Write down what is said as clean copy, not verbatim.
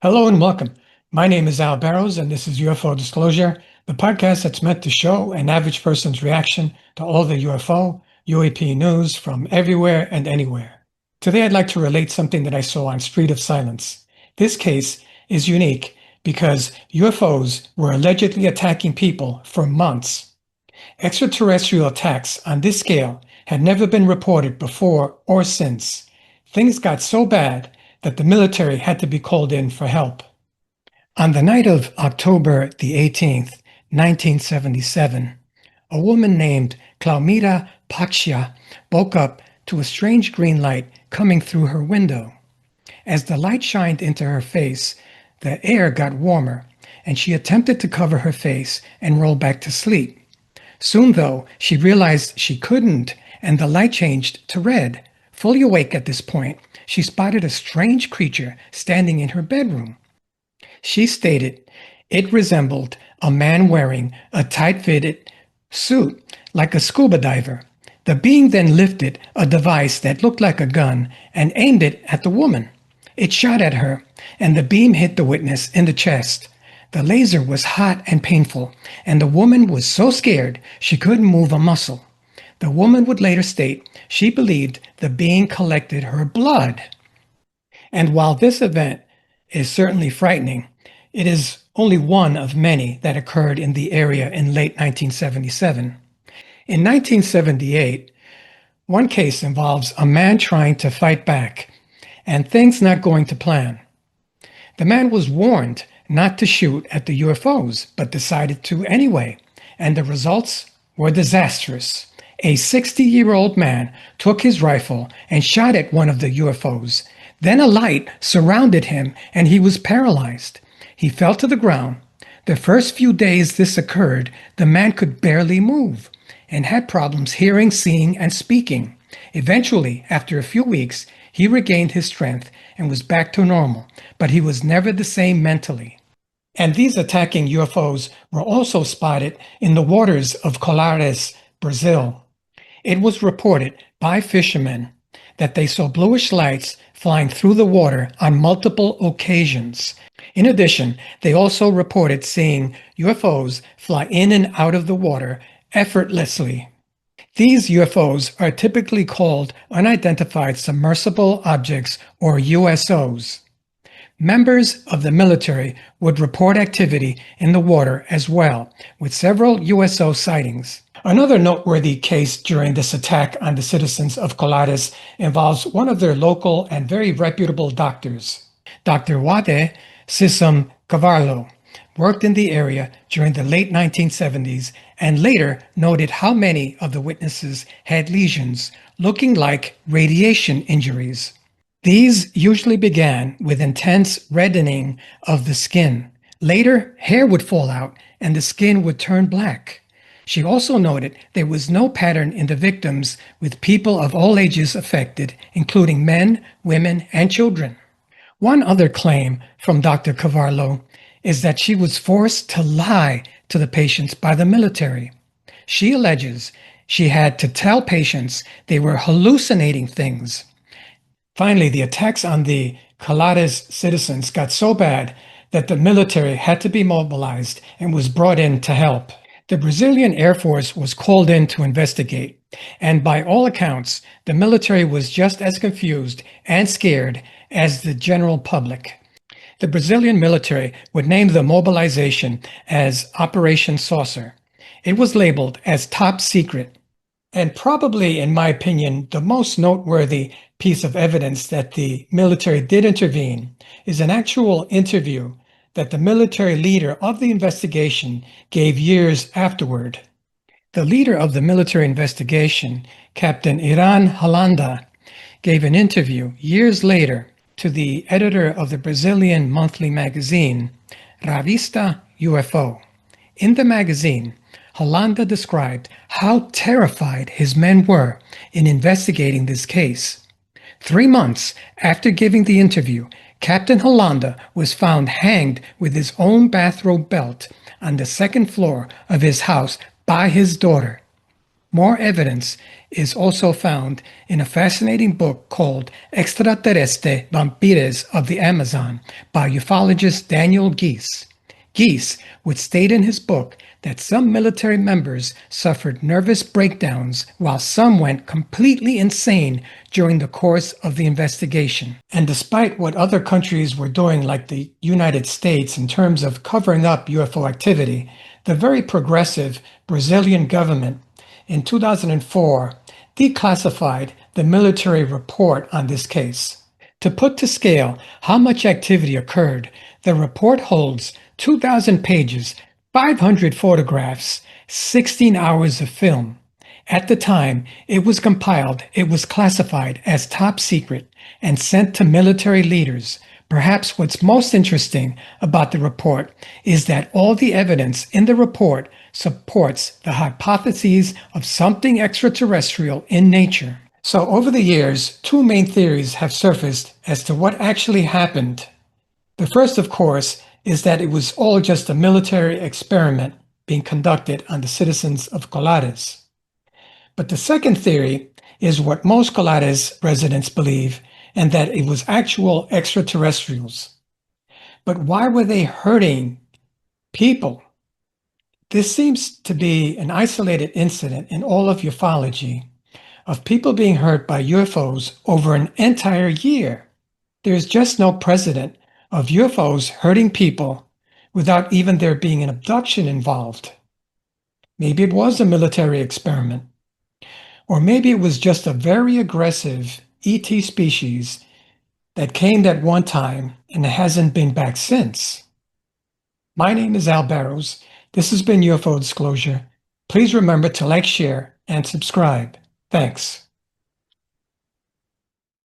Hello and welcome. My name is Al Barrows, and this is UFO Disclosure, the podcast that's meant to show an average person's reaction to all the UFO, UAP news from everywhere and anywhere. Today, I'd like to relate something that I saw on Street of Silence. This case is unique because UFOs were allegedly attacking people for months. Extraterrestrial attacks on this scale had never been reported before or since. Things got so bad that the military had to be called in for help. On the night of October the 18th, 1977, a woman named Claumida Paxia woke up to a strange green light coming through her window. As the light shined into her face, the air got warmer, and she attempted to cover her face and roll back to sleep. Soon, though, she realized she couldn't, and the light changed to red. Fully awake at this point, she spotted a strange creature standing in her bedroom. She stated it resembled a man wearing a tight-fitted suit like a scuba diver. The being then lifted a device that looked like a gun and aimed it at the woman. It shot at her, and the beam hit the witness in the chest. The laser was hot and painful, and the woman was so scared she couldn't move a muscle. The woman would later state she believed the being collected her blood. And while this event is certainly frightening, it is only one of many that occurred in the area in late 1977. In 1978, one case involves a man trying to fight back and things not going to plan. The man was warned not to shoot at the UFOs, but decided to anyway, and the results were disastrous. A 60-year-old man took his rifle and shot at one of the UFOs. Then a light surrounded him and he was paralyzed. He fell to the ground. The first few days this occurred, the man could barely move and had problems hearing, seeing, and speaking. Eventually, after a few weeks, he regained his strength and was back to normal, but he was never the same mentally. And these attacking UFOs were also spotted in the waters of Colares, Brazil. It was reported by fishermen that they saw bluish lights flying through the water on multiple occasions. In addition, they also reported seeing UFOs fly in and out of the water effortlessly. These UFOs are typically called unidentified submersible objects, or USOs. Members of the military would report activity in the water as well, with several USO sightings. Another noteworthy case during this attack on the citizens of Colares involves one of their local and very reputable doctors. Dr. Wade Sissom Cavallo worked in the area during the late 1970s and later noted how many of the witnesses had lesions looking like radiation injuries. These usually began with intense reddening of the skin. Later, hair would fall out and the skin would turn black. She also noted there was no pattern in the victims, with people of all ages affected, including men, women, and children. One other claim from Dr. Cavallo is that she was forced to lie to the patients by the military. She alleges she had to tell patients they were hallucinating things. Finally, the attacks on the Colares citizens got so bad that the military had to be mobilized and was brought in to help. The Brazilian Air Force was called in to investigate, and by all accounts, the military was just as confused and scared as the general public. The Brazilian military would name the mobilization as Operation Saucer. It was labeled as top secret. And probably, in my opinion, the most noteworthy piece of evidence that the military did intervene is an actual interview that the military leader of the investigation gave years afterward. The leader of the military investigation, Captain Iran Holanda, gave an interview years later to the editor of the Brazilian monthly magazine, Revista UFO. In the magazine, Holanda described how terrified his men were in investigating this case. 3 months after giving the interview, Captain Holanda was found hanged with his own bathrobe belt on the second floor of his house by his daughter. More evidence is also found in a fascinating book called Extraterrestrial Vampires of the Amazon by ufologist Daniel Geese. Geese would state in his book that some military members suffered nervous breakdowns while some went completely insane during the course of the investigation. And despite what other countries were doing, like the United States, in terms of covering up UFO activity, the very progressive Brazilian government in 2004 declassified the military report on this case. To put to scale how much activity occurred, the report holds 2,000 pages, 500 photographs, 16 hours of film. At the time it was compiled, it was classified as top secret and sent to military leaders. Perhaps what's most interesting about the report is that all the evidence in the report supports the hypotheses of something extraterrestrial in nature. So over the years, two main theories have surfaced as to what actually happened. The first, of course, is that it was all just a military experiment being conducted on the citizens of Colares. But the second theory is what most Colares residents believe, and that it was actual extraterrestrials. But why were they hurting people? This seems to be an isolated incident in all of ufology, of people being hurt by UFOs over an entire year. There is just no precedent of UFOs hurting people without even there being an abduction involved. Maybe it was a military experiment. Or maybe it was just a very aggressive ET species that came at one time and hasn't been back since. My name is Al Barrows. This has been UFO Disclosure. Please remember to like, share, and subscribe. Thanks.